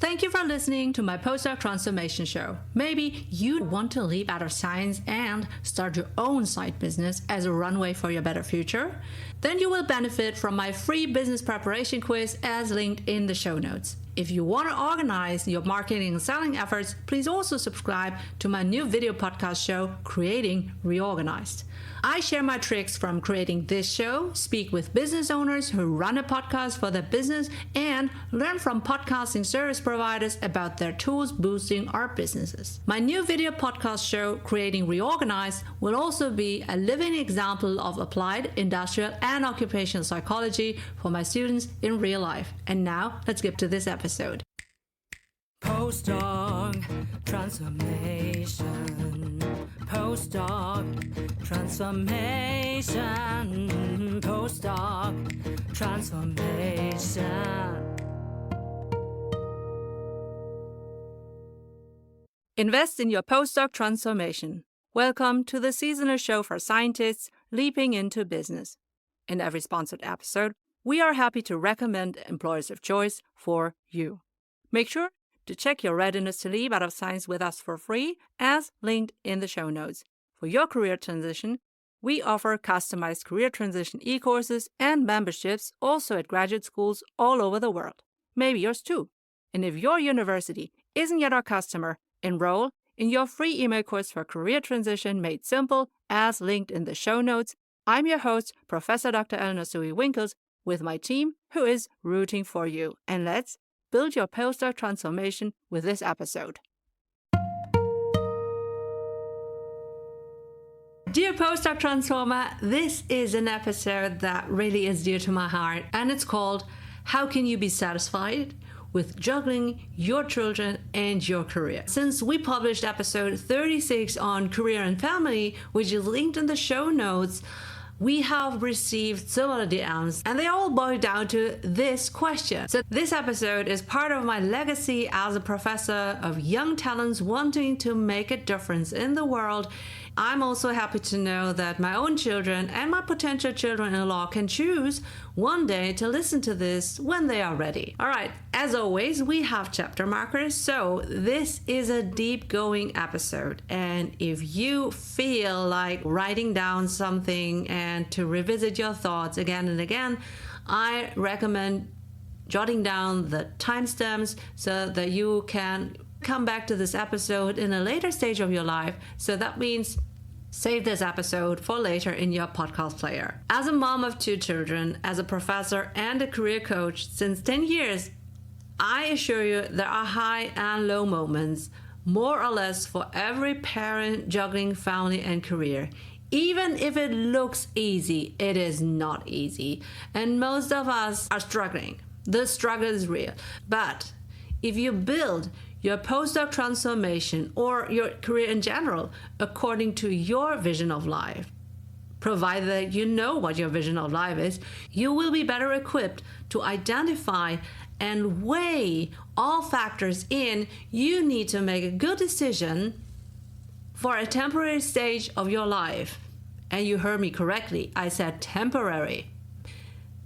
Thank you for listening to my Postdoc Transformation Show. Maybe you want to leap out of science and start your own side business as a runway for your better future? Then you will benefit from my free business preparation quiz as linked in the show notes. If you want to organize your marketing and selling efforts, please also subscribe to my new video podcast show, Creating Reorganized. I share my tricks from creating this show, speak with business owners who run a podcast for their business, and learn from podcasting service providers about their tools boosting our businesses. My new video podcast show, Creating Reorganized, will also be a living example of applied industrial and occupational psychology for my students in real life. And now, let's get to this episode. Postdoc Transformation. Postdoc Transformation. Postdoc Transformation. Invest in your postdoc transformation. Welcome to the seasonal show for scientists leaping into business. In every sponsored episode, we are happy to recommend employers of choice for you. Make sure to check your readiness to leap out of science with us for free, as linked in the show notes. For your career transition, we offer customized career transition e-courses and memberships also at graduate schools all over the world. Maybe yours too. And if your university isn't yet our customer, enroll in your free email course for career transition made simple, as linked in the show notes. I'm your host, Professor Dr. Eleonore Soei Winkels, with my team who is rooting for you. And let's build your postdoc transformation with this episode. Dear Postdoc Transformer, this is an episode that really is dear to my heart, and it's called How Can You Be Satisfied with Juggling Your Children and Your Career? Since we published episode 36 on career and family, which is linked in the show notes, we have received similar DMs, and they all boil down to this question. So this episode is part of my legacy as a professor of young talents wanting to make a difference in the world. I'm also happy to know that my own children and my potential children-in-law can choose one day to listen to this when they are ready. All right, as always, we have chapter markers, so this is a deep-going episode. And if you feel like writing down something and to revisit your thoughts again and again, I recommend jotting down the timestamps so that you can come back to this episode in a later stage of your life. So that means save this episode for later in your podcast player. As a mom of 2 children, as a professor and a career coach since 10 years, I assure you there are high and low moments, more or less for every parent juggling family and career. Even if it looks easy, it is not easy. And most of us are struggling. The struggle is real. But if you build your postdoc transformation or your career in general according to your vision of life, provided that you know what your vision of life is, you will be better equipped to identify and weigh all factors in. You need to make a good decision for a temporary stage of your life. And you heard me correctly, I said temporary.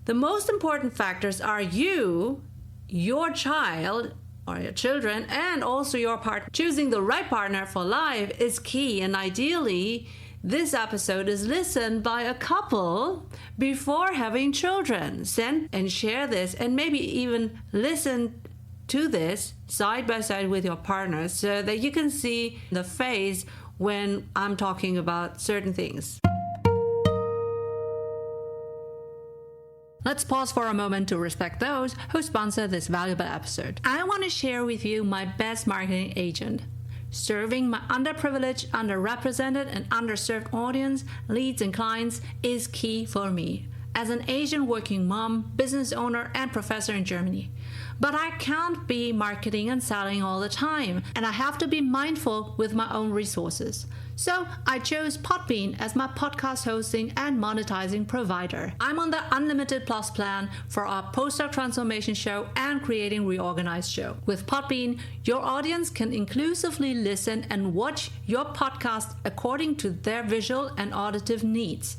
The most important factors are you, your child, or your children, and also your partner. Choosing the right partner for life is key, and ideally, this episode is listened by a couple before having children. Send and share this, and maybe even listen to this side by side with your partner so that you can see the face when I'm talking about certain things. Let's pause for a moment to respect those who sponsor this valuable episode. I want to share with you my best marketing agent. Serving my underprivileged, underrepresented, and underserved audience, leads, and clients is key for me as an Asian working mom, business owner, and professor in Germany. But I can't be marketing and selling all the time, and I have to be mindful with my own resources. So I chose Podbean as my podcast hosting and monetizing provider. I'm on the Unlimited Plus plan for our Postdoc Transformation Show and Creating Reorganized Show. With Podbean, your audience can inclusively listen and watch your podcast according to their visual and auditive needs.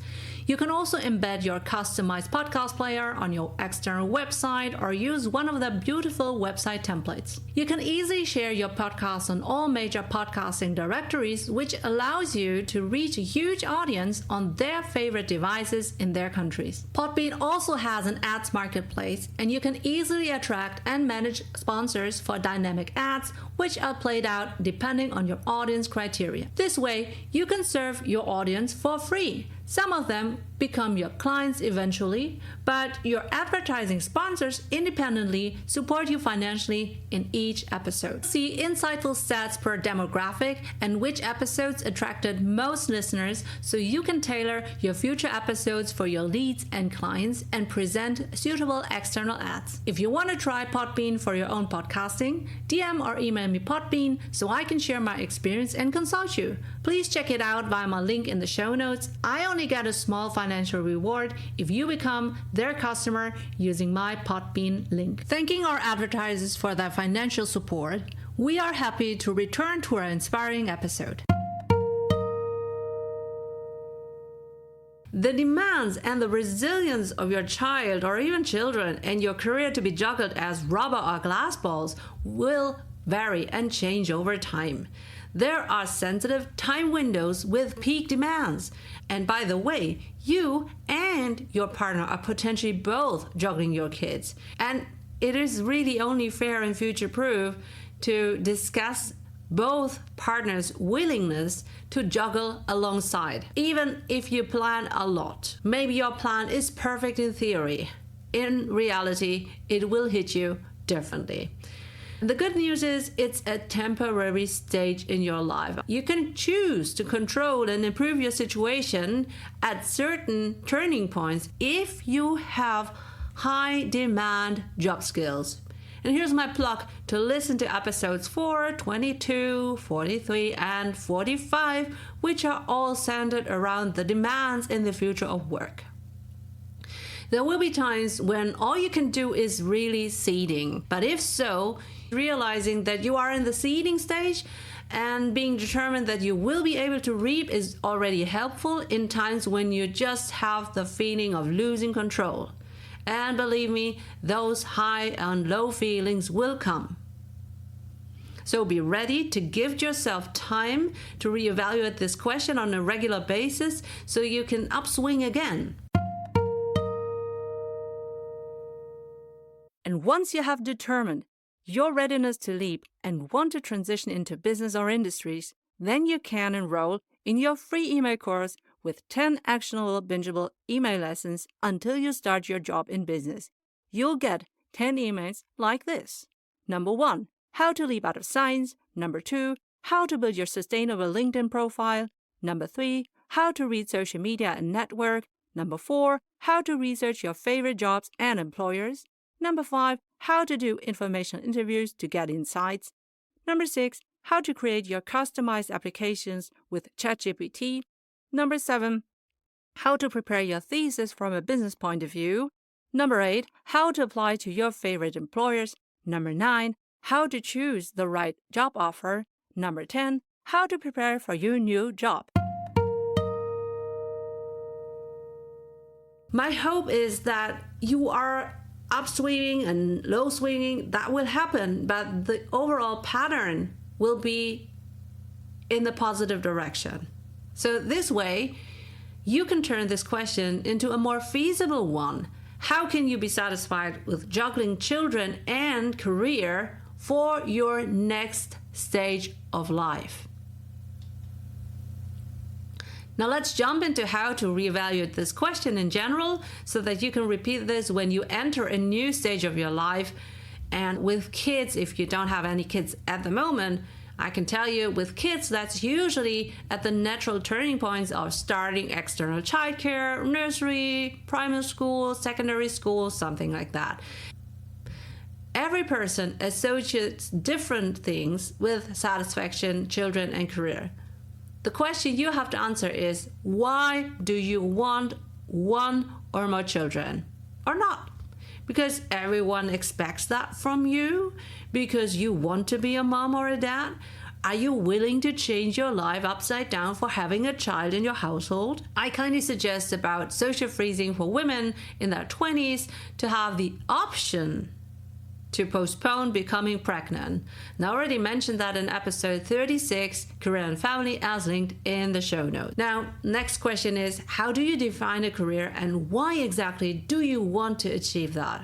You can also embed your customized podcast player on your external website or use one of the beautiful website templates. You can easily share your podcast on all major podcasting directories, which allows you to reach a huge audience on their favorite devices in their countries. Podbean also has an ads marketplace, and you can easily attract and manage sponsors for dynamic ads, which are played out depending on your audience criteria. This way, you can serve your audience for free. Some of them become your clients eventually, but your advertising sponsors independently support you financially in each episode. See insightful stats per demographic and which episodes attracted most listeners, so you can tailor your future episodes for your leads and clients and present suitable external ads. If you want to try Podbean for your own podcasting, DM or email me Podbean so I can share my experience and consult you. Please check it out via my link in the show notes. I only get a small financial reward if you become their customer using my Podbean link. Thanking our advertisers for their financial support, we are happy to return to our inspiring episode. The demands and the resilience of your child or even children and your career to be juggled as rubber or glass balls will vary and change over time. There are sensitive time windows with peak demands. And by the way, you and your partner are potentially both juggling your kids. And it is really only fair and future-proof to discuss both partners' willingness to juggle alongside, even if you plan a lot. Maybe your plan is perfect in theory. In reality, it will hit you differently. The good news is it's a temporary stage in your life. You can choose to control and improve your situation at certain turning points if you have high demand job skills. And here's my plug to listen to episodes 4, 22, 43, and 45, which are all centered around the demands in the future of work. There will be times when all you can do is really seeding. But if so, realizing that you are in the seeding stage and being determined that you will be able to reap is already helpful in times when you just have the feeling of losing control. And believe me, those high and low feelings will come. So be ready to give yourself time to reevaluate this question on a regular basis so you can upswing again. And once you have determined your readiness to leap and want to transition into business or industries, then you can enroll in your free email course with 10 actionable, bingeable email lessons until you start your job in business. You'll get 10 emails like this. Number 1, how to leap out of science. Number 2, how to build your sustainable LinkedIn profile. Number 3, how to read social media and network. Number 4, how to research your favorite jobs and employers. Number 5, how to do informational interviews to get insights. Number 6, how to create your customized applications with ChatGPT. Number 7, how to prepare your thesis from a business point of view. Number 8, how to apply to your favorite employers. Number 9, how to choose the right job offer. Number 10, how to prepare for your new job. My hope is that you are upswinging and low swinging. That will happen, but the overall pattern will be in the positive direction. So this way, you can turn this question into a more feasible one. How can you be satisfied with juggling children and career for your next stage of life? Now let's jump into how to reevaluate this question in general so that you can repeat this when you enter a new stage of your life. And with kids, if you don't have any kids at the moment, I can tell you with kids, that's usually at the natural turning points of starting external childcare, nursery, primary school, secondary school, something like that. Every person associates different things with satisfaction, children, and career. The question you have to answer is, why do you want one or more children or not? Because everyone expects that from you, because you want to be a mom or a dad, Are you willing to change your life upside down for having a child in your household? I kindly suggest about social freezing for women in their 20s to have the option to postpone becoming pregnant. Now, I already mentioned that in episode 36, Career and Family, as linked in the show notes. Now, next question is, how do you define a career and why exactly do you want to achieve that?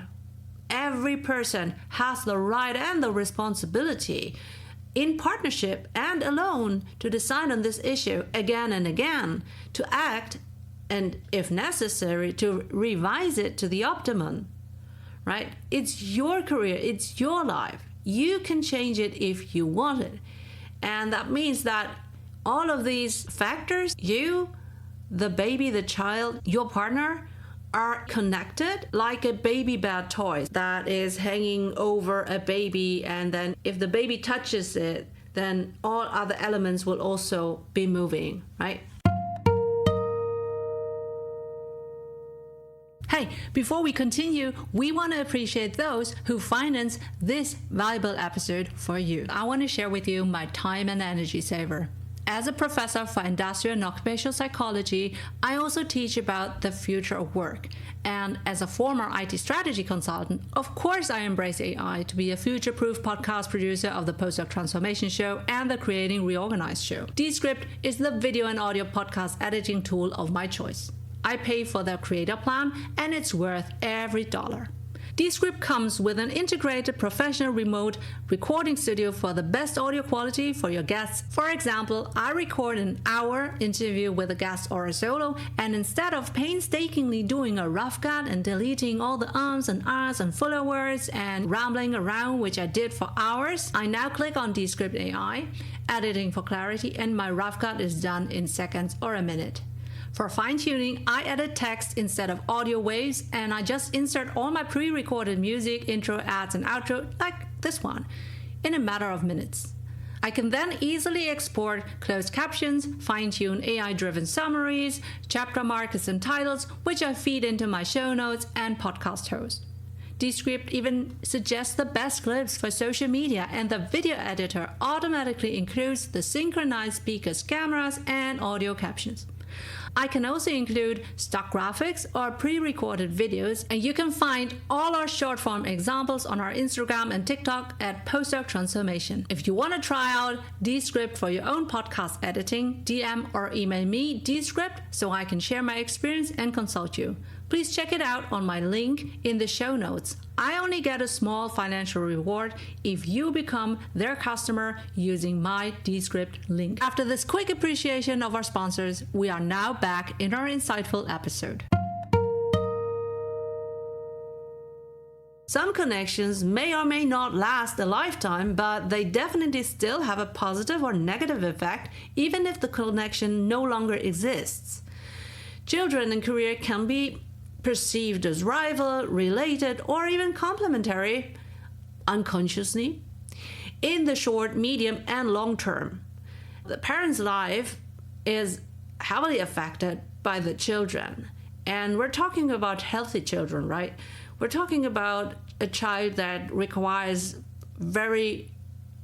Every person has the right and the responsibility, in partnership and alone, to decide on this issue again and again, to act, and if necessary, to revise it to the optimum. Right? It's your career, it's your life. You can change it if you want it. And that means that all of these factors, you, the baby, the child, your partner, are connected like a baby bed toy that is hanging over a baby, and then if the baby touches it, then all other elements will also be moving, right? Hey, before we continue, we want to appreciate those who finance this valuable episode for you. I want to share with you my time and energy saver. As a professor for industrial and occupational psychology, I also teach about the future of work. And as a former IT strategy consultant, of course I embrace AI to be a future-proof podcast producer of the PostdocTransformation Show and the Creating Reorganized Show. Descript is the video and audio podcast editing tool of my choice. I pay for the creator plan, and it's worth every dollar. Descript comes with an integrated professional remote recording studio for the best audio quality for your guests. For example, I record an hour interview with a guest or a solo, and instead of painstakingly doing a rough cut and deleting all the ums and ahs and filler words and rambling around, which I did for hours, I now click on Descript AI, editing for clarity, and my rough cut is done in seconds or a minute. For fine-tuning, I edit text instead of audio waves, and I just insert all my pre-recorded music, intro, ads, and outro, like this one, in a matter of minutes. I can then easily export closed captions, fine-tune AI-driven summaries, chapter markers and titles, which I feed into my show notes and podcast host. Descript even suggests the best clips for social media, and the video editor automatically includes the synchronized speakers, cameras, and audio captions. I can also include stock graphics or pre-recorded videos, and you can find all our short-form examples on our Instagram and TikTok at PostdocTransformation. If you want to try out Descript for your own podcast editing, DM or email me Descript so I can share my experience and consult you. Please check it out on my link in the show notes. I only get a small financial reward if you become their customer using my Descript link. After this quick appreciation of our sponsors, we are now back in our insightful episode. Some connections may or may not last a lifetime, but they definitely still have a positive or negative effect, even if the connection no longer exists. Children and career can be perceived as rival, related, or even complementary unconsciously in the short, medium, and long term. The parent's life is heavily affected by the children, and we're talking about healthy children, right? We're talking about a child that requires very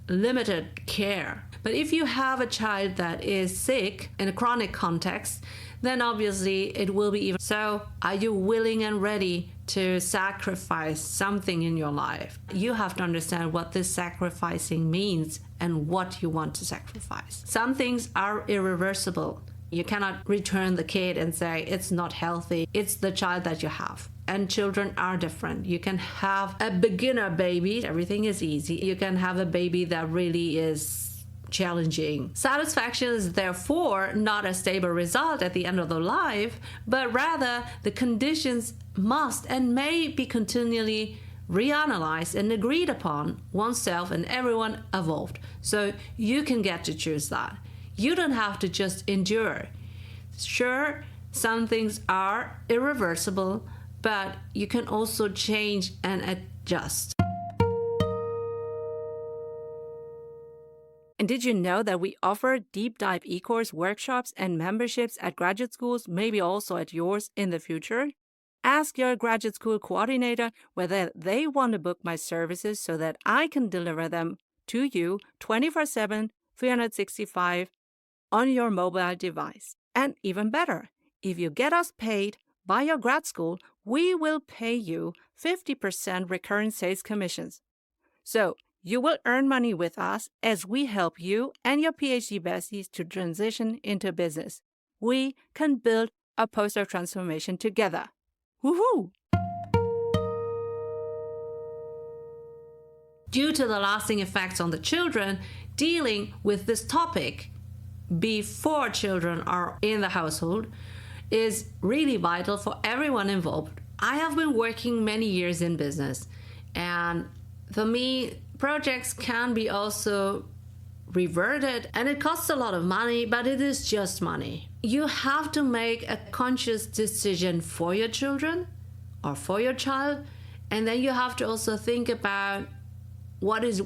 limited care. But if you have a child that is sick in a chronic context, then obviously it will be even. So are you willing and ready to sacrifice something in your life? You have to understand what this sacrificing means and what you want to sacrifice. Some things are irreversible. You cannot return the kid and say it's not healthy. It's the child that you have. And children are different. You can have a beginner baby, everything is easy. You can have a baby that really is challenging. Satisfaction is therefore not a stable result at the end of the life, but rather the conditions must and may be continually reanalyzed and agreed upon. Oneself and everyone evolved. So you can get to choose that. You don't have to just endure. Sure, some things are irreversible, but you can also change and adjust. And did you know that we offer deep dive e-course workshops and memberships at graduate schools, maybe also at yours in the future? Ask your graduate school coordinator whether they want to book my services so that I can deliver them to you 24/7 365 on your mobile device. And even better, if you get us paid by your grad school, we will pay you 50% recurring sales commissions. So you will earn money with us as we help you and your PhD besties to transition into business. We can build a postdoc transformation together. Woohoo! Due to the lasting effects on the children, dealing with this topic before children are in the household is really vital for everyone involved. I have been working many years in business, and for me, projects can be also reverted, and it costs a lot of money, but it is just money. You have to make a conscious decision for your children or for your child, and then you have to also think about what is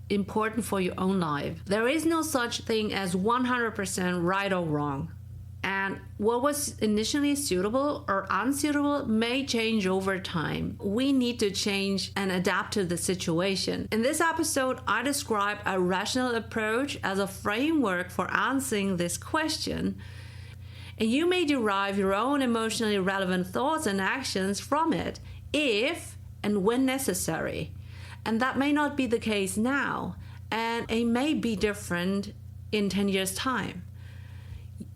important for your own life. There is no such thing as 100% right or wrong. And what was initially suitable or unsuitable may change over time. We need to change and adapt to the situation. In this episode, I describe a rational approach as a framework for answering this question. And you may derive your own emotionally relevant thoughts and actions from it if and when necessary. And that may not be the case now, and it may be different in 10 years' time.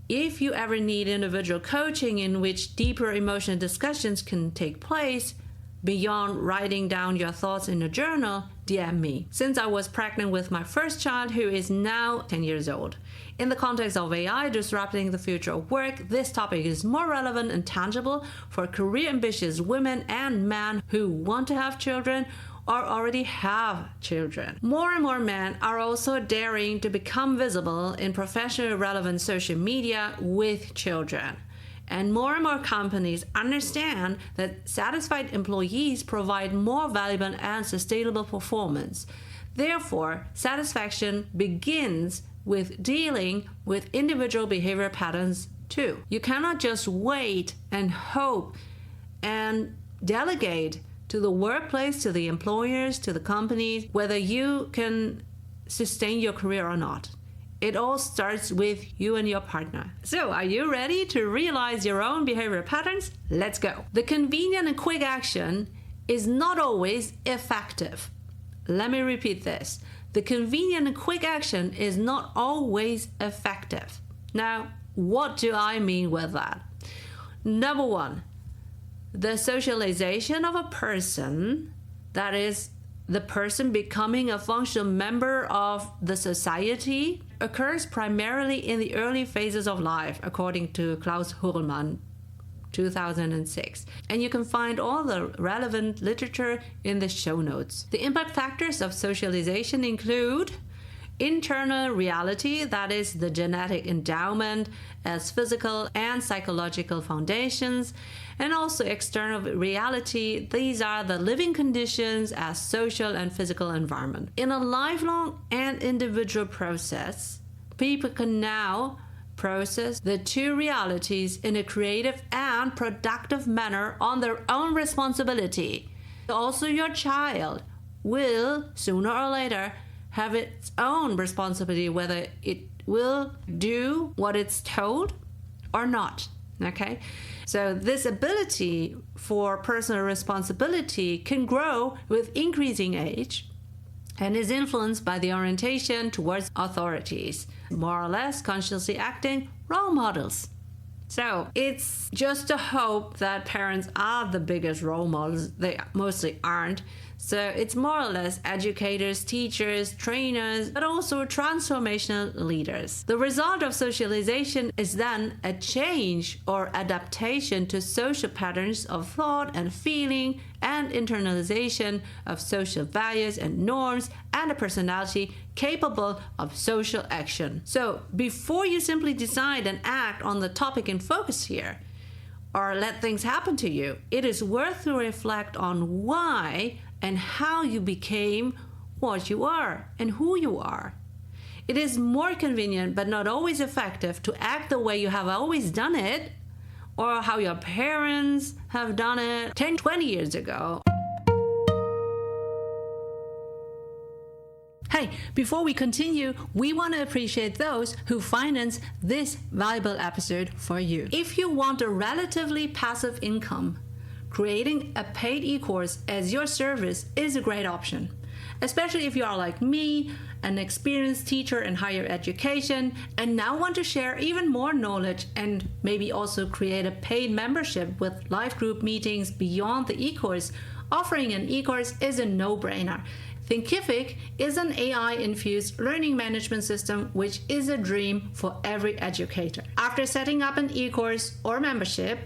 If you ever need individual coaching in which deeper emotional discussions can take place beyond writing down your thoughts in a journal, DM me. Since I was pregnant with my first child, who is now 10 years old. In the context of AI disrupting the future of work, this topic is more relevant and tangible for career-ambitious women and men who want to have children or already have children. More and more men are also daring to become visible in professionally relevant social media with children. And more companies understand that satisfied employees provide more valuable and sustainable performance. Therefore, satisfaction begins with dealing with individual behavior patterns too. You cannot just wait and hope and delegate to the workplace, to the employers, to the companies, whether you can sustain your career or not. It all starts with you and your partner. So, are you ready to realize your own behavior patterns? Let's go. The convenient and quick action is not always effective. Let me repeat this. The convenient and quick action is not always effective. Now, what do I mean with that? Number one, the socialization of a person, that is, the person becoming a functional member of the society, occurs primarily in the early phases of life, according to Klaus Hurlmann, 2006. And you can find all the relevant literature in the show notes. The impact factors of socialization include internal reality, that is the genetic endowment as physical and psychological foundations, and also external reality, these are the living conditions as social and physical environment. In a lifelong and individual process, people can now process the two realities in a creative and productive manner on their own responsibility. Also, your child will, sooner or later, have its own responsibility, whether it will do what it's told or not. Okay? So this ability for personal responsibility can grow with increasing age and is influenced by the orientation towards authorities, more or less consciously acting role models. So it's just a hope that parents are the biggest role models. They mostly aren't. So it's more or less educators, teachers, trainers, but also transformational leaders. The result of socialization is then a change or adaptation to social patterns of thought and feeling and internalization of social values and norms and a personality capable of social action. So before you simply decide and act on the topic in focus here, or let things happen to you, it is worth to reflect on why and how you became what you are and who you are. It is more convenient but not always effective to act the way you have always done it or how your parents have done it 10, 20 years ago. Hey, before we continue, we want to appreciate those who finance this valuable episode for you. If you want a relatively passive income, creating a paid e-course as your service is a great option, especially if you are like me, an experienced teacher in higher education, and now want to share even more knowledge and maybe also create a paid membership with live group meetings beyond the e-course. Offering an e-course is a no-brainer. Thinkific is an AI-infused learning management system, which is a dream for every educator. After setting up an e-course or membership,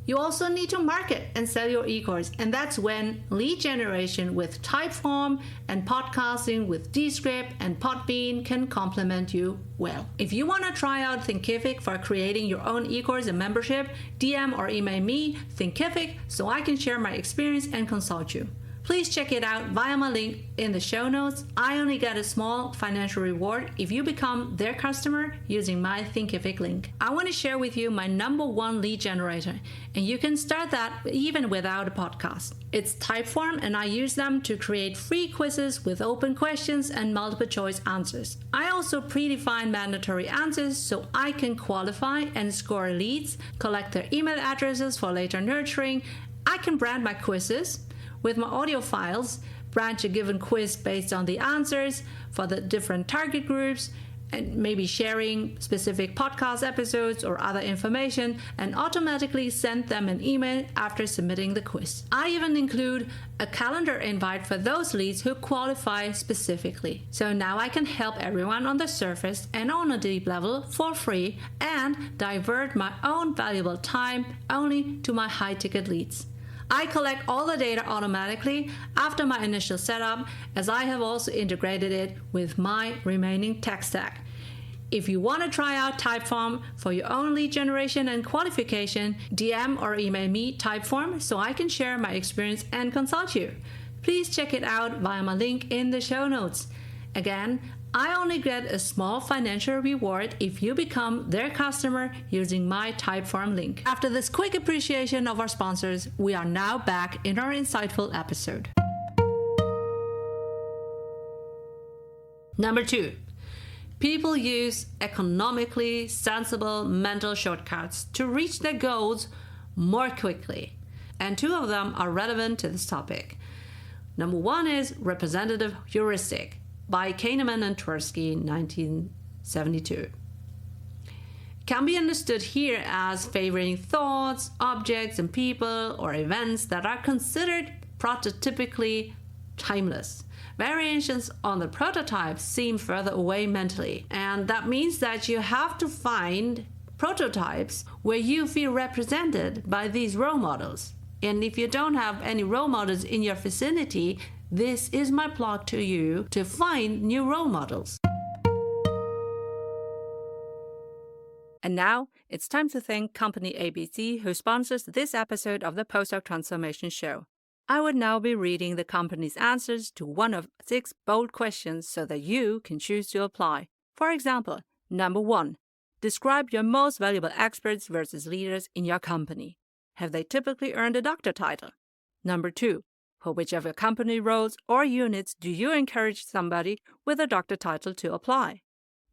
you also need to market and sell your e-course, and that's when lead generation with Typeform and podcasting with Descript and Podbean can complement you well. If you want to try out Thinkific for creating your own e-course and membership, DM or email me, Thinkific, so I can share my experience and consult you. Please check it out via my link in the show notes. I only get a small financial reward if you become their customer using my Thinkific link. I want to share with you my #1 lead generator, and you can start that even without a podcast. It's Typeform, and I use them to create free quizzes with open questions and multiple choice answers. I also predefine mandatory answers so I can qualify and score leads, collect their email addresses for later nurturing. I can brand my quizzes with my audio files, branch a given quiz based on the answers for the different target groups, and maybe sharing specific podcast episodes or other information, and automatically send them an email after submitting the quiz. I even include a calendar invite for those leads who qualify specifically. So now I can help everyone on the surface and on a deep level for free and divert my own valuable time only to my high-ticket leads. I collect all the data automatically after my initial setup, as I have also integrated it with my remaining tech stack. If you want to try out Typeform for your own lead generation and qualification, DM or email me Typeform so I can share my experience and consult you. Please check it out via my link in the show notes. Again, I only get a small financial reward if you become their customer using my Typeform link. After this quick appreciation of our sponsors, we are now back in our insightful episode. Number 2, people use economically sensible mental shortcuts to reach their goals more quickly. And 2 of them are relevant to this topic. Number 1 is representative heuristic by Kahneman and Tversky, 1972. It can be understood here as favoring thoughts, objects, and people or events that are considered prototypically timeless. Variations on the prototype seem further away mentally, and that means that you have to find prototypes where you feel represented by these role models. And if you don't have any role models in your vicinity, this is my plug to you to find new role models. And now it's time to thank Company ABC, who sponsors this episode of the Postdoc Transformation Show. I would now be reading the company's answers to one of 6 bold questions so that you can choose to apply. For example, number 1, describe your most valuable experts versus leaders in your company. Have they typically earned a doctor title? Number 2, for which of your company roles or units do you encourage somebody with a doctor title to apply?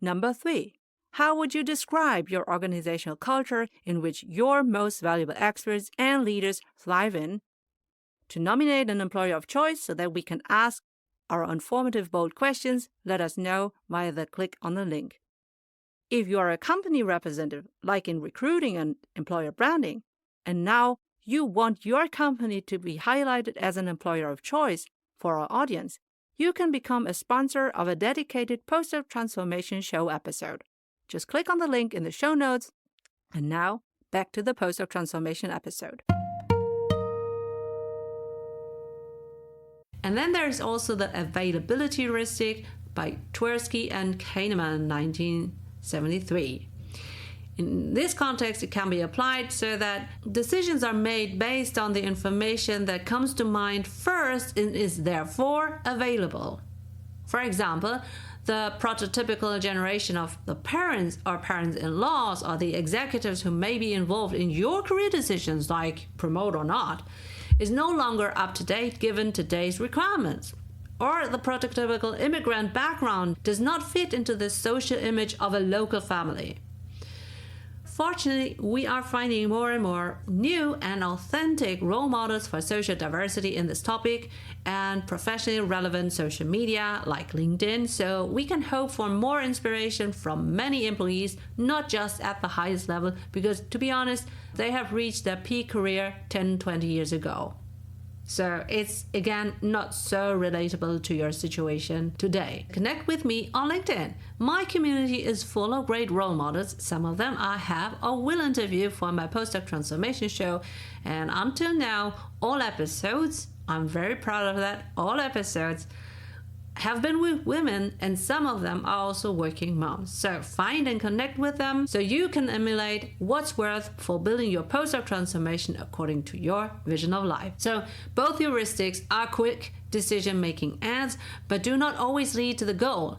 Number 3, how would you describe your organizational culture in which your most valuable experts and leaders thrive in? To nominate an employer of choice so that we can ask our informative bold questions, let us know via the click on the link. If you are a company representative, like in recruiting and employer branding, and now you want your company to be highlighted as an employer of choice for our audience, you can become a sponsor of a dedicated Postdoc Transformation Show episode. Just click on the link in the show notes. And now, back to the Postdoc Transformation episode. And then there's also the availability heuristic by Tversky and Kahneman, 1973. In this context, it can be applied so that decisions are made based on the information that comes to mind first and is therefore available. For example, the prototypical generation of the parents or parents-in-laws or the executives who may be involved in your career decisions, like promote or not, is no longer up to date given today's requirements. or the prototypical immigrant background does not fit into the social image of a local family. Fortunately, we are finding more and more new and authentic role models for social diversity in this topic and professionally relevant social media like LinkedIn, so we can hope for more inspiration from many employees, not just at the highest level, because to be honest, they have reached their peak career 10-20 years ago. So it's, again, not so relatable to your situation today. Connect with me on LinkedIn. My community is full of great role models. Some of them I have or will interview for my Postdoc Transformation Show. And until now, all episodes, I'm very proud of that, all episodes have been with women, and some of them are also working moms. So find and connect with them so you can emulate what's worth for building your postdoc transformation according to your vision of life. So both heuristics are quick decision-making ads, but do not always lead to the goal.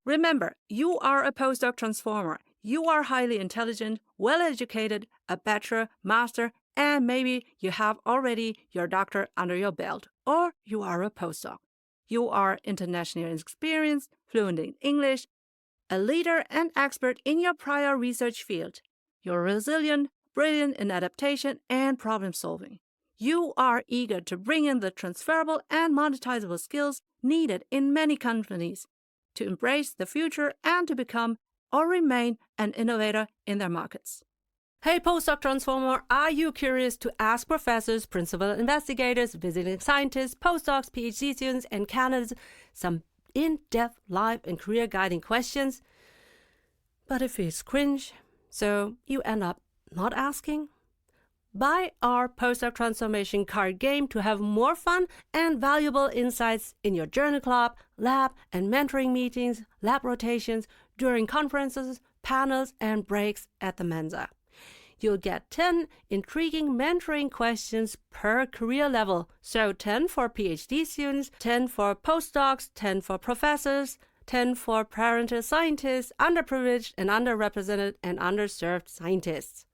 Remember, you are a postdoc transformer. You are highly intelligent, well-educated, a bachelor, master, and maybe you have already your doctor under your belt, or you are a postdoc. You are internationally experienced, fluent in English, a leader and expert in your prior research field. You're resilient, brilliant in adaptation and problem solving. You are eager to bring in the transferable and monetizable skills needed in many companies to embrace the future and to become or remain an innovator in their markets. Hey, postdoc transformer, are you curious to ask professors, principal investigators, visiting scientists, postdocs, PhD students, and candidates some in-depth life and career guiding questions? But it feels cringe, so you end up not asking? Buy our postdoc transformation card game to have more fun and valuable insights in your journal club, lab, and mentoring meetings, lab rotations, during conferences, panels, and breaks at the Mensa. You'll get 10 intriguing mentoring questions per career level. So 10 for PhD students, 10 for postdocs, 10 for professors, 10 for parental scientists, underprivileged and underrepresented and underserved scientists.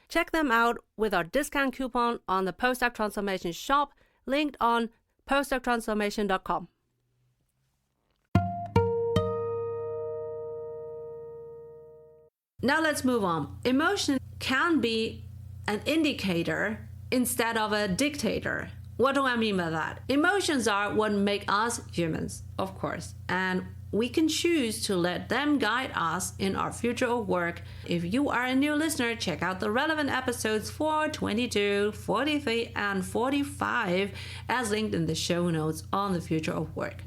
Check them out with our discount coupon on the Postdoc Transformation shop, linked on postdoctransformation.com. Now let's move on. Emotion can be an indicator instead of a dictator. What do I mean by that? Emotions are what make us humans, of course, and we can choose to let them guide us in our future of work. If you are a new listener, check out the relevant episodes 4, 22, 43, and 45 as linked in the show notes on the future of work.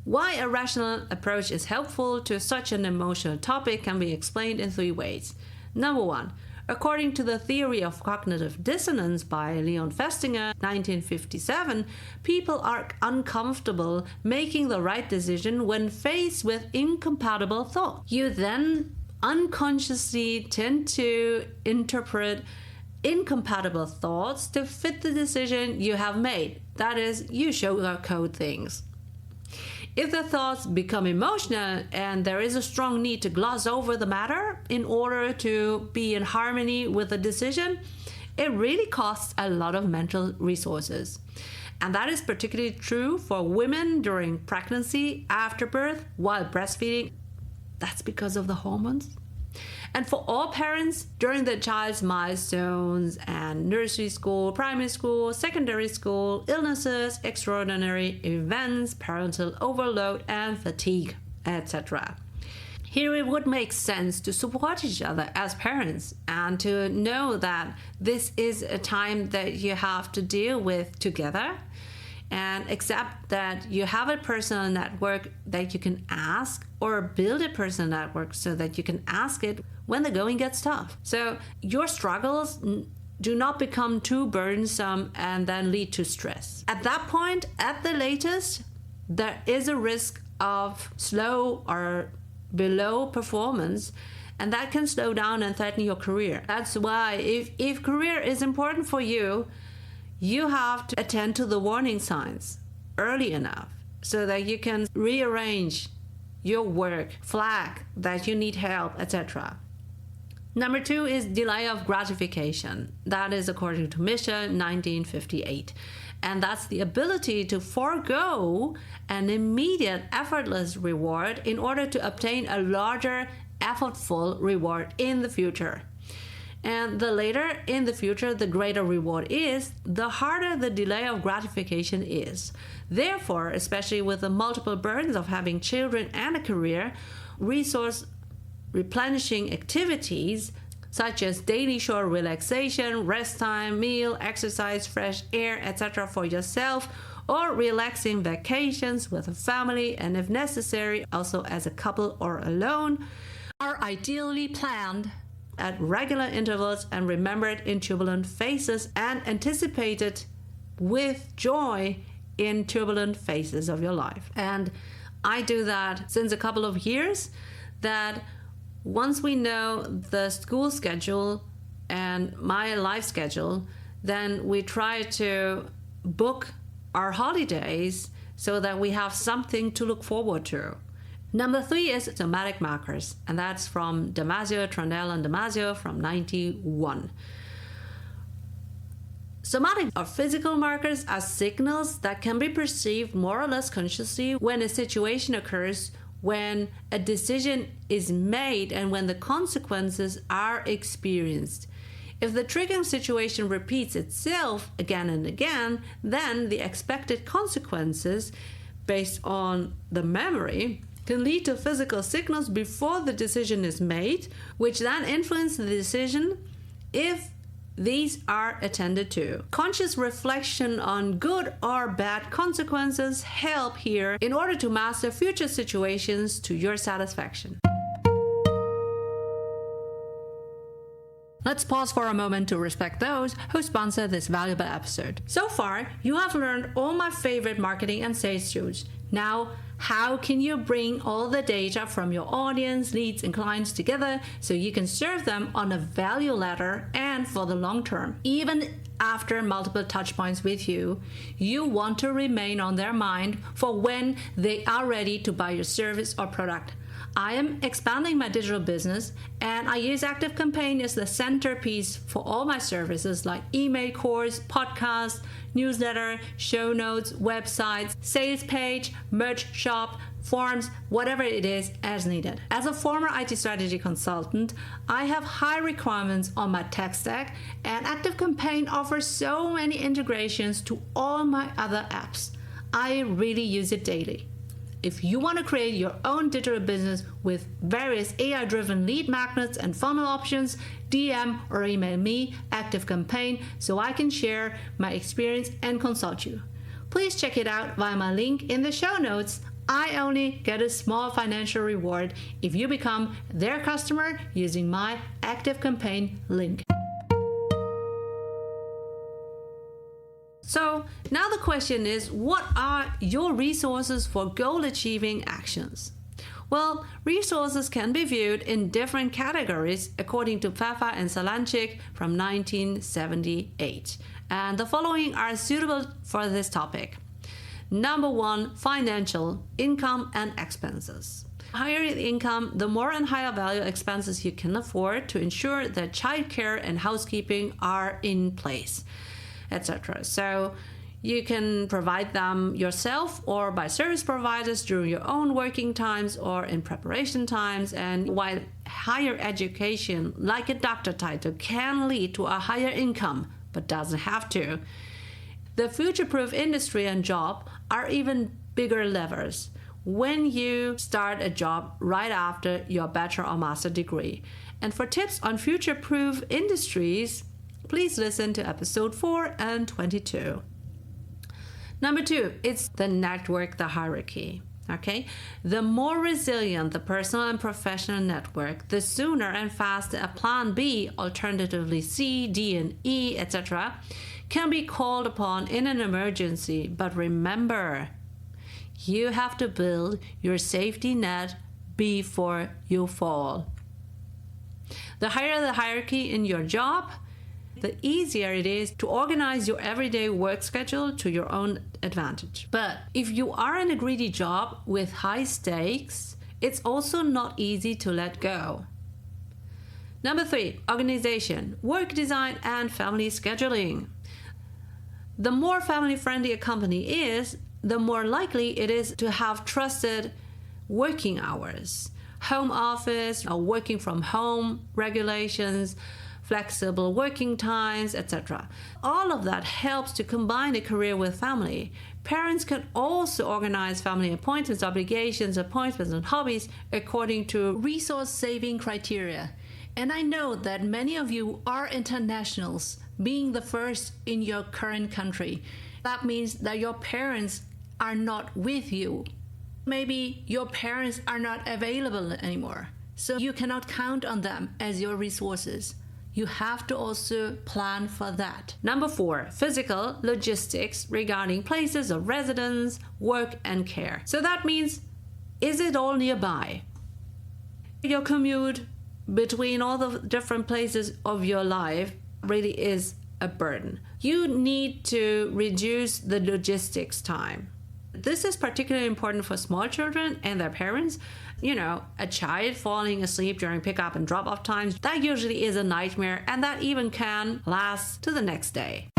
Why a rational approach is helpful to such an emotional topic can be explained in 3 ways. Number 1, according to the theory of cognitive dissonance by Leon Festinger, 1957, people are uncomfortable making the right decision when faced with incompatible thoughts. You then unconsciously tend to interpret incompatible thoughts to fit the decision you have made. That is, you sugarcoat things. If the thoughts become emotional and there is a strong need to gloss over the matter in order to be in harmony with the decision, it really costs a lot of mental resources. And that is particularly true for women during pregnancy, after birth, while breastfeeding. That's because of the hormones. And for all parents, during the child's milestones and nursery school, primary school, secondary school, illnesses, extraordinary events, parental overload and fatigue, etc. Here it would make sense to support each other as parents and to know that this is a time that you have to deal with together, and accept that you have a personal network that you can ask, or build a personal network so that you can ask it when the going gets tough. So your struggles do not become too burdensome and then lead to stress. At that point, at the latest, there is a risk of slow or below performance, and that can slow down and threaten your career. That's why if career is important for you, you have to attend to the warning signs early enough so that you can rearrange your work, flag that you need help, etc. Number 2 is delay of gratification. That is according to Mission 1958. And that's the ability to forego an immediate effortless reward in order to obtain a larger effortful reward in the future. And the later in the future the greater reward is, the harder the delay of gratification is. Therefore, especially with the multiple burdens of having children and a career, resource replenishing activities such as daily short relaxation, rest time, meal, exercise, fresh air, etc. for yourself, or relaxing vacations with a family, and if necessary, also as a couple or alone, are ideally planned at regular intervals and remembered in turbulent phases and anticipated with joy in turbulent phases of your life. And I do that since a couple of years, that once we know the school schedule and my life schedule, then we try to book our holidays so that we have something to look forward to. Number 3 is somatic markers, and that's from Damasio, Trondell, and Damasio from 91. Somatic or physical markers are signals that can be perceived more or less consciously when a situation occurs, when a decision is made, and when the consequences are experienced. If the triggering situation repeats itself again and again, then the expected consequences based on the memory can lead to physical signals before the decision is made, which then influence the decision if these are attended to. Conscious reflection on good or bad consequences help here in order to master future situations to your satisfaction. Let's pause for a moment to respect those who sponsor this valuable episode. So far, you have learned all my favorite marketing and sales tools. Now, how can you bring all the data from your audience, leads, and clients together so you can serve them on a value ladder and for the long term? Even after multiple touch points with you, you want to remain on their mind for when they are ready to buy your service or product. I am expanding my digital business, and I use ActiveCampaign as the centerpiece for all my services like email course, podcast, newsletter, show notes, websites, sales page, merch shop, forms, whatever it is as needed. As a former IT strategy consultant, I have high requirements on my tech stack, and ActiveCampaign offers so many integrations to all my other apps. I really use it daily. If you want to create your own digital business with various AI-driven lead magnets and funnel options, DM or email me, ActiveCampaign, so I can share my experience and consult you. Please check it out via my link in the show notes. I only get a small financial reward if you become their customer using my ActiveCampaign link. So now the question is, what are your resources for goal-achieving actions? Well, resources can be viewed in different categories according to Pfeffer and Salanchik from 1978. And the following are suitable for this topic. Number 1, financial, income and expenses. The higher the income, the more and higher value expenses you can afford to ensure that childcare and housekeeping are in place, etc. So you can provide them yourself or by service providers during your own working times or in preparation times. And while higher education, like a doctor title, can lead to a higher income, but doesn't have to, the future-proof industry and job are even bigger levers when you start a job right after your bachelor or master degree. And for tips on future-proof industries, please listen to episode 4 and 22. Number 2, it's the network, the hierarchy. Okay? The more resilient the personal and professional network, the sooner and faster a plan B, alternatively C, D, and E, etc., can be called upon in an emergency. But remember, you have to build your safety net before you fall. The higher the hierarchy in your job, the easier it is to organize your everyday work schedule to your own advantage. But if you are in a greedy job with high stakes, it's also not easy to let go. Number 3, organization, work design, and family scheduling. The more family-friendly a company is, the more likely it is to have trusted working hours, home office or working from home regulations, flexible working times, etc. All of that helps to combine a career with family. Parents can also organize family appointments, obligations, appointments, and hobbies according to resource-saving criteria. And I know that many of you are internationals, being the first in your current country. That means that your parents are not with you. Maybe your parents are not available anymore, so you cannot count on them as your resources. You have to also plan for that. Number 4, physical logistics regarding places of residence, work, and care. So that means, is it all nearby? Your commute between all the different places of your life really is a burden. You need to reduce the logistics time. This is particularly important for small children and their parents. You know, a child falling asleep during pickup and drop-off times, that usually is a nightmare, and that even can last to the next day.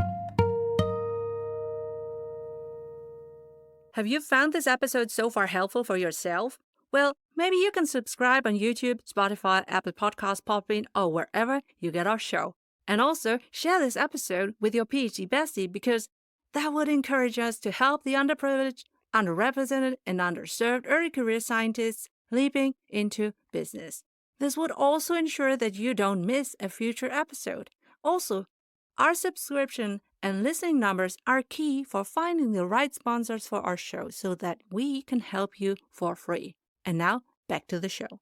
Have you found this episode so far helpful for yourself? Well, maybe you can subscribe on YouTube, Spotify, Apple Podcasts, Podbean, or wherever you get our show. And also share this episode with your PhD bestie, because that would encourage us to help the underprivileged, underrepresented, and underserved early career scientists leaping into business. This would also ensure that you don't miss a future episode. Also, our subscription and listening numbers are key for finding the right sponsors for our show so that we can help you for free. And now, back to the show.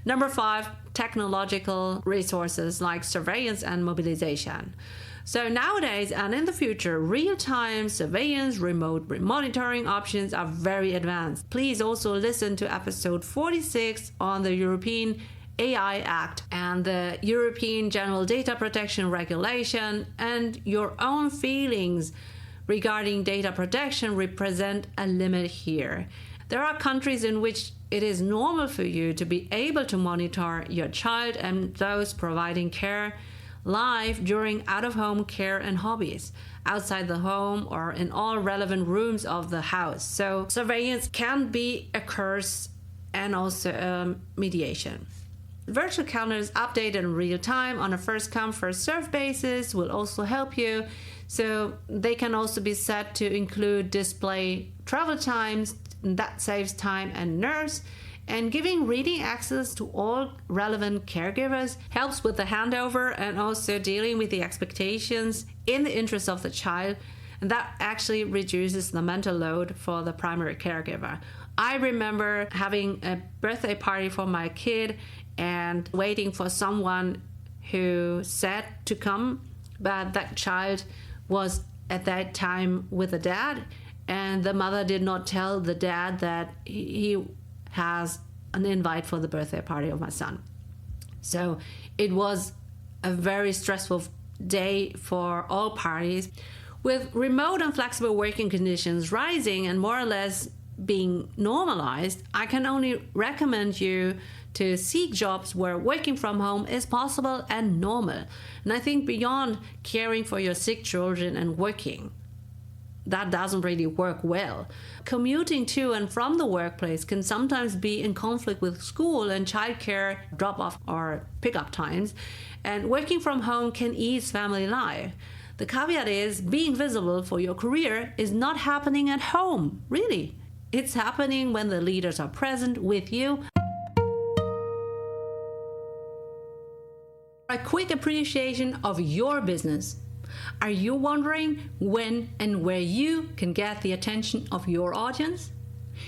Number 5, technological resources like surveillance and mobilization. So nowadays and in the future, real-time surveillance, remote monitoring options are very advanced. Please also listen to episode 46 on the European AI Act and the European General Data Protection Regulation, and your own feelings regarding data protection represent a limit here. There are countries in which it is normal for you to be able to monitor your child and those providing care live during out-of-home care and hobbies, outside the home or in all relevant rooms of the house. So surveillance can be a curse and also mediation. Virtual calendars updated in real time on a first-come, first-served basis will also help you. So they can also be set to include display travel times. That saves time and nerves. And giving reading access to all relevant caregivers helps with the handover and also dealing with the expectations in the interest of the child. And that actually reduces the mental load for the primary caregiver. I remember having a birthday party for my kid and waiting for someone who said to come, but that child was at that time with the dad, and the mother did not tell the dad that he has an invite for the birthday party of my son. So it was a very stressful day for all parties. With remote and flexible working conditions rising and more or less being normalized, I can only recommend you to seek jobs where working from home is possible and normal. And I think beyond caring for your sick children and working, that doesn't really work well. Commuting to and from the workplace can sometimes be in conflict with school and childcare drop-off or pick-up times, and working from home can ease family life. The caveat is being visible for your career is not happening at home, really. It's happening when the leaders are present with you. A quick appreciation of your business. Are you wondering when and where you can get the attention of your audience?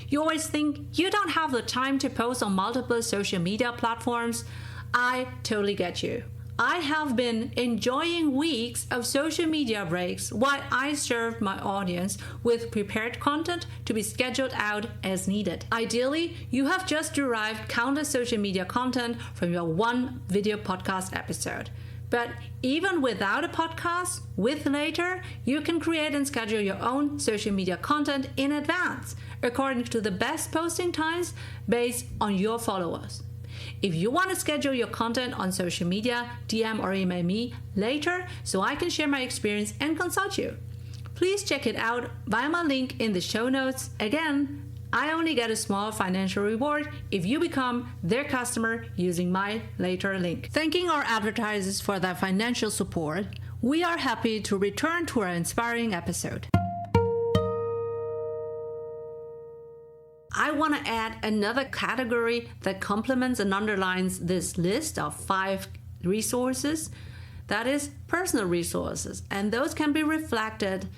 You always think you don't have the time to post on multiple social media platforms. I totally get you. I have been enjoying weeks of social media breaks while I serve my audience with prepared content to be scheduled out as needed. Ideally, you have just derived countless social media content from your one video podcast episode. But even without a podcast, with Later, you can create and schedule your own social media content in advance, according to the best posting times based on your followers. If you want to schedule your content on social media, DM or email me later so I can share my experience and consult you. Please check it out via my link in the show notes. Again, I only get a small financial reward if you become their customer using my Later link. Thanking our advertisers for their financial support, we are happy to return to our inspiring episode. I want to add another category that complements and underlines this list of 5 resources. That is personal resources, and those can be reflected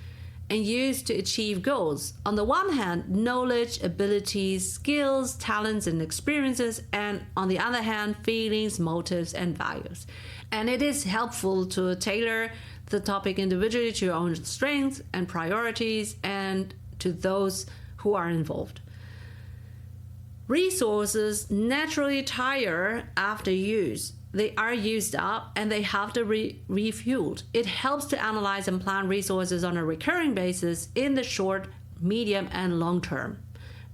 and used to achieve goals. On the one hand, knowledge, abilities, skills, talents, and experiences, and on the other hand, feelings, motives, and values. And it is helpful to tailor the topic individually to your own strengths and priorities and to those who are involved. Resources naturally tire after use. They are used up and they have to be refueled. It helps to analyze and plan resources on a recurring basis in the short, medium, and long term.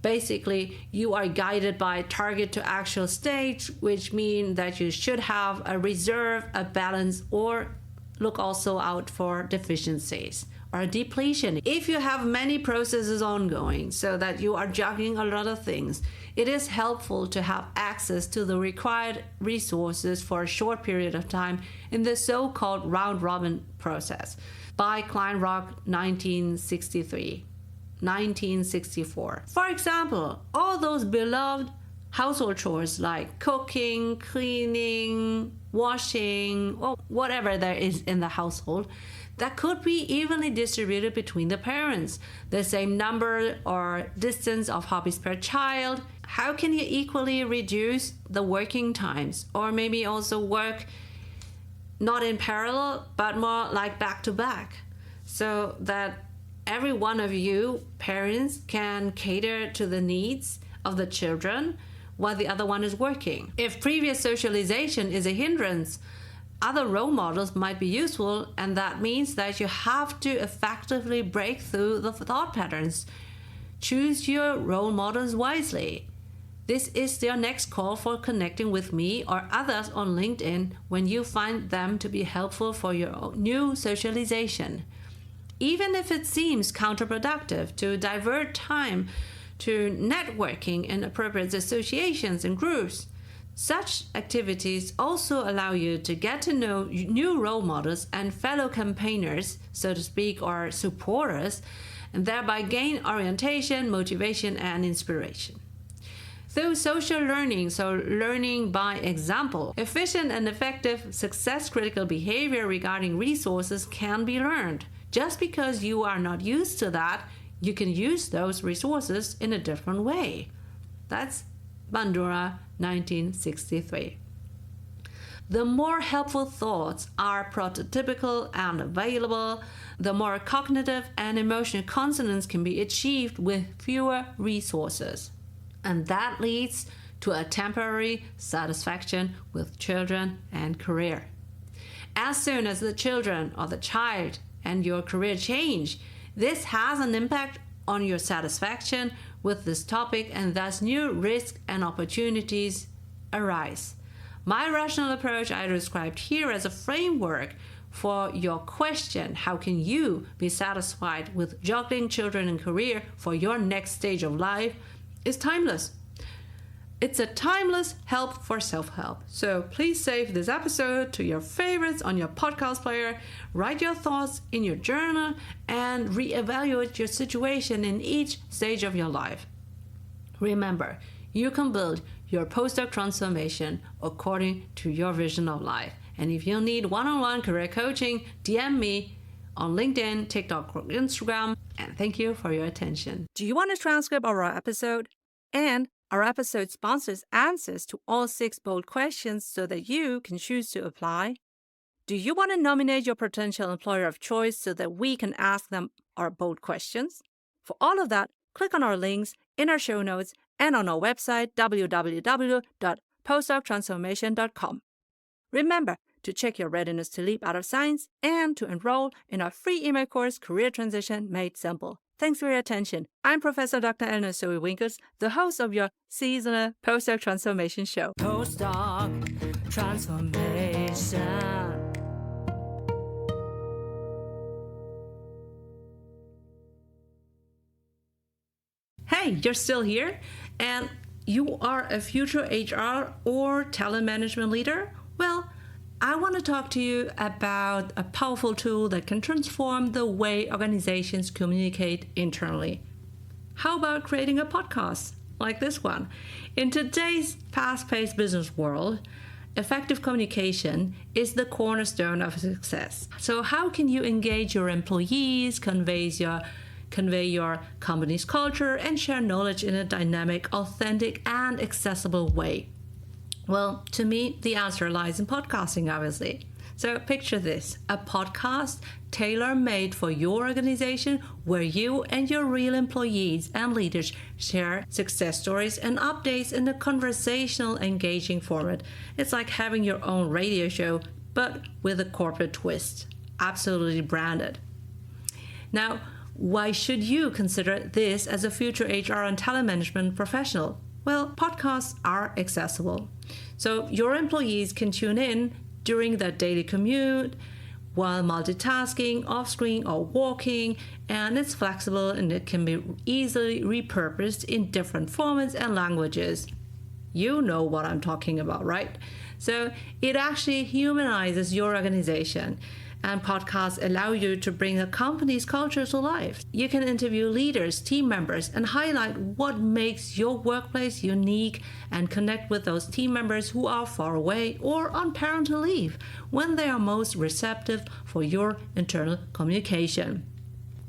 Basically, you are guided by target to actual stage, which means that you should have a reserve, a balance, or look also out for deficiencies or depletion. If you have many processes ongoing so that you are juggling a lot of things, it is helpful to have access to the required resources for a short period of time in the so-called round-robin process by Kleinrock 1964. For example, all those beloved household chores like cooking, cleaning, washing, or whatever there is in the household, that could be evenly distributed between the parents, the same number or distance of hobbies per child. How can you equally reduce the working times, or maybe also work not in parallel but more like back to back, so that every one of you parents can cater to the needs of the children while the other one is working? If previous socialization is a hindrance, other role models might be useful, and that means that you have to effectively break through the thought patterns. Choose your role models wisely. This is your next call for connecting with me or others on LinkedIn when you find them to be helpful for your new socialization. Even if it seems counterproductive to divert time to networking in appropriate associations and groups, such activities also allow you to get to know new role models and fellow campaigners, so to speak, or supporters, and thereby gain orientation, motivation, and inspiration. Through social learning, so learning by example, efficient and effective success-critical behavior regarding resources can be learned. Just because you are not used to that, you can use those resources in a different way. That's Bandura 1963. The more helpful thoughts are prototypical and available, the more cognitive and emotional consonance can be achieved with fewer resources. And that leads to a temporary satisfaction with children and career. As soon as the children or the child and your career change, this has an impact on your satisfaction with this topic, and thus new risks and opportunities arise. My rational approach I described here as a framework for your question, how can you be satisfied with juggling children and career for your next stage of life, is timeless. It's a timeless help for self-help. So please save this episode to your favorites on your podcast player, write your thoughts in your journal, and reevaluate your situation in each stage of your life. Remember, you can build your postdoc transformation according to your vision of life. And if you need one-on-one career coaching, DM me on LinkedIn, TikTok, or Instagram. And thank you for your attention. Do you want a transcript of our episode? And our episode sponsors answers to all 6 bold questions so that you can choose to apply. Do you want to nominate your potential employer of choice so that we can ask them our bold questions? For all of that, click on our links in our show notes and on our website, www.postdoctransformation.com. Remember, to check your readiness to leap out of science, and to enroll in our free email course, Career Transition Made Simple. Thanks for your attention. I'm Professor Dr. Eleonore Soei Winkels, the host of your seasonal Postdoc Transformation Show. Postdoc Transformation. Hey, you're still here? And you are a future HR or talent management leader? Well, I want to talk to you about a powerful tool that can transform the way organizations communicate internally. How about creating a podcast like this one? In today's fast-paced business world, effective communication is the cornerstone of success. So how can you engage your employees, convey your company's culture, and share knowledge in a dynamic, authentic, and accessible way? Well, to me, the answer lies in podcasting, obviously. So picture this, a podcast tailor-made for your organization where you and your real employees and leaders share success stories and updates in a conversational, engaging format. It's like having your own radio show, but with a corporate twist. Absolutely branded. Now, why should you consider this as a future HR and talent management professional? Well, podcasts are accessible. So your employees can tune in during their daily commute, while multitasking, off-screen, or walking, and it's flexible and it can be easily repurposed in different formats and languages. You know what I'm talking about, right? So it actually humanizes your organization. And podcasts allow you to bring a company's culture to life. You can interview leaders, team members, and highlight what makes your workplace unique and connect with those team members who are far away or on parental leave when they are most receptive for your internal communication.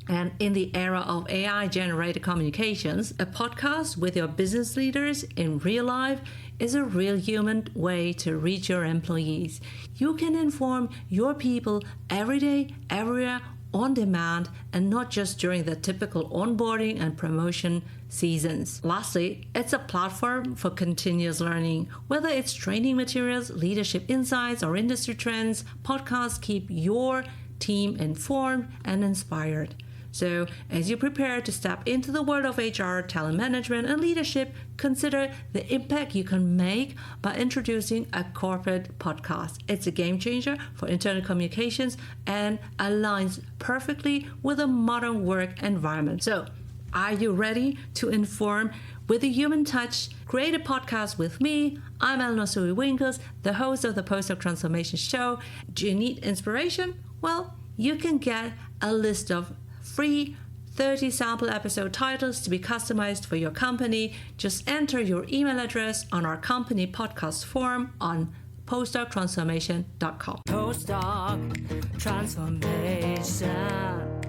And in the era of AI-generated communications, a podcast with your business leaders in real life is a real human way to reach your employees. You can inform your people every day, everywhere, on demand, and not just during the typical onboarding and promotion seasons. Lastly, it's a platform for continuous learning. Whether it's training materials, leadership insights, or industry trends, podcasts keep your team informed and inspired. So, as you prepare to step into the world of HR, talent management, and leadership, consider the impact you can make by introducing a corporate podcast. It's a game changer for internal communications and aligns perfectly with a modern work environment. So, are you ready to inform with a human touch? Create a podcast with me. I'm Eleonore Soei Winkels, the host of the Postdoc Transformation Show. Do you need inspiration? Well, you can get a list of free 30 sample episode titles to be customized for your company. Just enter your email address on our company podcast form on postdoctransformation.com. Postdoc Transformation.